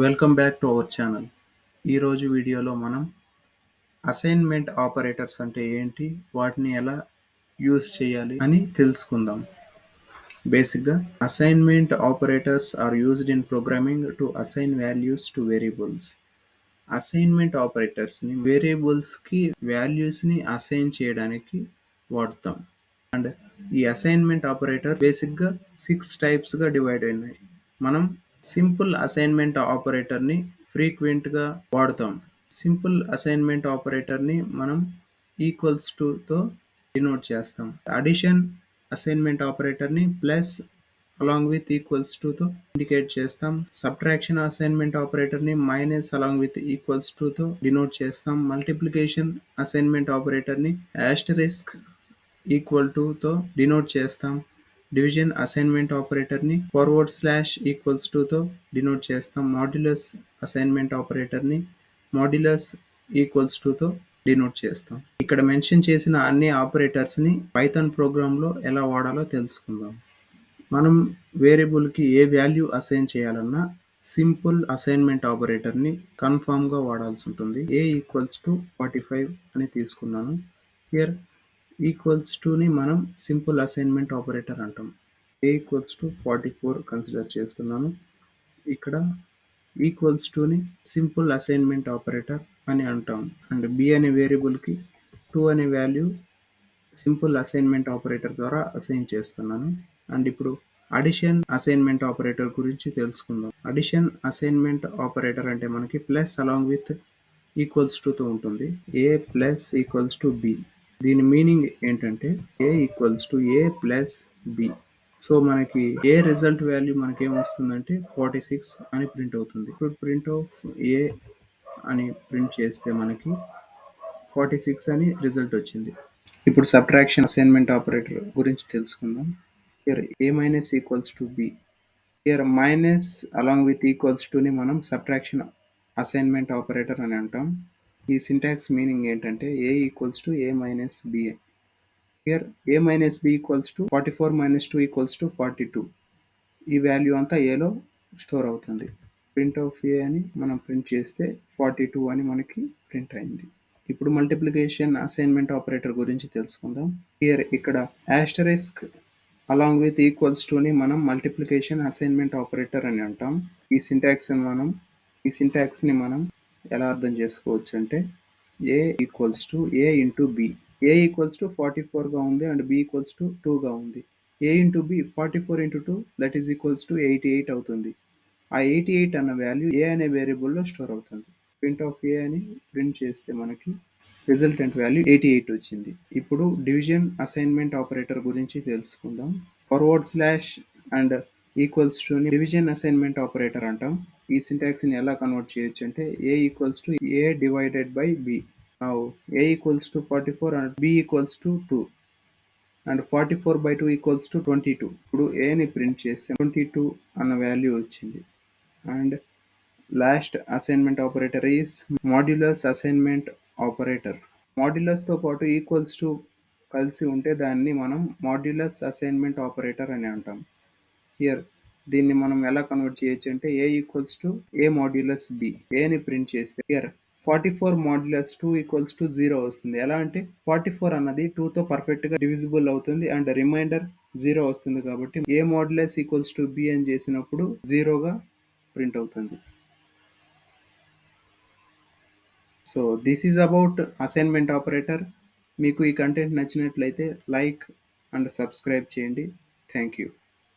Welcome back to our channel. ఈరోజు వీడియోలో మనం అసైన్మెంట్ ఆపరేటర్స్ అంటే ఏంటి, వాటిని ఎలా యూజ్ చేయాలి అని తెలుసుకుందాం. బేసిక్గా assignment operators are used in programming to assign values to variables. Assignment ఆపరేటర్స్ని వేరియబుల్స్కి వాల్యూస్ని అసైన్ చేయడానికి వాడతాం. అండ్ ఈ అసైన్మెంట్ ఆపరేటర్స్ బేసిక్గా 6 టైప్స్గా డివైడ్ అయినాయి. మనం సింపుల్ అసైన్మెంట్ ఆపరేటర్ని ఫ్రీక్వెంట్గా వాడతాం. సింపుల్ అసైన్మెంట్ ఆపరేటర్ని మనం ఈక్వల్స్ తో డినోట్ చేస్తాం. అడిషన్ అసైన్మెంట్ ఆపరేటర్ని ప్లస్ అలాంగ్ విత్ ఈక్వల్స్ తో ఇండికేట్ చేస్తాం. సబ్ట్రాక్షన్ అసైన్మెంట్ ఆపరేటర్ని మైనస్ అలాంగ్ విత్ ఈక్వల్స్ తో డినోట్ చేస్తాం. మల్టిప్లికేషన్ అసైన్మెంట్ ఆపరేటర్ని ఆస్టరిస్క్ ఈక్వల్ తో డినోట్ చేస్తాం. డివిజన్ అసైన్మెంట్ ఆపరేటర్ని ఫార్వర్డ్ స్లాష్ ఈక్వల్స్ తో డినోట్ చేస్తాం. మాడ్యులస్ అసైన్మెంట్ ఆపరేటర్ని మాడ్యులస్ ఈక్వల్స్ తో డినోట్ చేస్తాం. ఇక్కడ మెన్షన్ చేసిన అన్ని ఆపరేటర్స్ని పైథాన్ ప్రోగ్రాంలో ఎలా వాడాలో తెలుసుకుందాం. మనం వేరియబుల్కి ఏ వాల్యూ అసైన్ చేయాలన్నా సింపుల్ అసైన్మెంట్ ఆపరేటర్ని కన్ఫామ్గా వాడాల్సి ఉంటుంది. ఏ ఈక్వల్స్ టు 45 అని తీసుకున్నాను. హియర్ ఈక్వల్స్ టుని మనం సింపుల్ అసైన్మెంట్ ఆపరేటర్ అంటాం. ఏ ఈక్వల్స్ టు 44 కన్సిడర్ చేస్తున్నాను. ఇక్కడ ఈక్వల్స్ టుని సింపుల్ అసైన్మెంట్ ఆపరేటర్ అని అంటాం. అండ్ బి అనే వేరియబుల్కి 2 అనే వాల్యూ సింపుల్ అసైన్మెంట్ ఆపరేటర్ ద్వారా అసైన్ చేస్తున్నాను. అండ్ ఇప్పుడు అడిషన్ అసైన్మెంట్ ఆపరేటర్ గురించి తెలుసుకుందాం. అడిషన్ అసైన్మెంట్ ఆపరేటర్ అంటే మనకి ప్లస్ అలాంగ్ విత్ ఈక్వల్స్ తో ఉంటుంది. A plus equals to b. దీని మీనింగ్ ఏంటంటే a equals to a plus b. So మనకి ఏ రిజల్ట్ వాల్యూ మనకి ఏమొస్తుందంటే 46 అని ప్రింట్ అవుతుంది. ఇప్పుడు ప్రింట్ ఆఫ్ ఏ అని ప్రింట్ చేస్తే మనకి 46 అని రిజల్ట్ వచ్చింది. ఇప్పుడు సబ్ట్రాక్షన్ అసైన్మెంట్ ఆపరేటర్ గురించి తెలుసుకుందాం. Here a minus equals to b. Here minus along with equals టుని మనం సబ్ట్రాక్షన్ అసైన్మెంట్ ఆపరేటర్ అని అంటాం. ఈ సింటాక్స్ మీనింగ్ ఏంటంటే a equals to a minus b. Here a minus b equals to 44 minus 2 equals to 42. ఈ value అంతా ఏలో store అవుతుంది. ప్రింట్ ఆఫ్ ఏ అని మనం ప్రింట్ చేస్తే 42 అని మనకి ప్రింట్ అయింది. ఇప్పుడు మల్టిప్లికేషన్ అసైన్మెంట్ ఆపరేటర్ గురించి తెలుసుకుందాం. హియర్ ఇక్కడ ఆస్టరిస్క్ అలాంగ్ విత్ ఈక్వల్స్ టుని మనం మల్టిప్లికేషన్ అసైన్మెంట్ ఆపరేటర్ అని అంటాం. ఈ సింటాక్స్ని మనం ఎలా అర్థం చేసుకోవచ్చు అంటే a equals to a into b. A equals to 44గా ఉంది అండ్ బి ఈక్వల్స్ టు 2గా ఉంది. A into b 44 into 2 that is equals to 88 అవుతుంది. ఆ 88 అన్న వాల్యూ ఏ అనే వేరియబుల్లో స్టోర్ అవుతుంది. ప్రింట్ ఆఫ్ ఏ అని ప్రింట్ చేస్తే మనకి రిజల్టెంట్ వాల్యూ 88 వచ్చింది. ఇప్పుడు డివిజన్ అసైన్మెంట్ ఆపరేటర్ గురించి తెలుసుకుందాం. Forward slash and equals to division assignment operator అంటాం. ఈ సింటాక్స్ని ఎలా కన్వర్ట్ చేయొచ్చు అంటే a equals to a divided by b. A equals to 44 and b equals to 2 and 44 by 2 equals to 22. ఇప్పుడు ఏని ప్రింట్ చేస్తే 22 అన్న వాల్యూ వచ్చింది. And last assignment operator is modulus assignment operator. మాడ్యులస్తో పాటు ఈక్వల్స్ టు కలిసి ఉంటే దాన్ని మనం మాడ్యులస్ అసైన్మెంట్ ఆపరేటర్ అని అంటాం. హియర్ దీన్ని మనం ఎలా కన్వర్ట్ చేయొచ్చు అంటే a equals to a modulus b. ఏని ప్రింట్ చేస్తే హియర్ 44 మాడ్యులస్ 2 ఈక్వల్స్ టు 0 వస్తుంది. ఎలా అంటే 44 అన్నది 2తో పర్ఫెక్ట్గా డివిజిబుల్ అవుతుంది అండ్ రిమైండర్ 0 వస్తుంది. కాబట్టి ఏ మాడ్యులస్ ఈక్వల్స్ టు బి అని చేసినప్పుడు 0గా ప్రింట్ అవుతుంది. So this is about assignment operator. మీకు ఈ కంటెంట్ నచ్చినట్లయితే లైక్ అండ్ సబ్స్క్రైబ్ చేయండి. Thank you.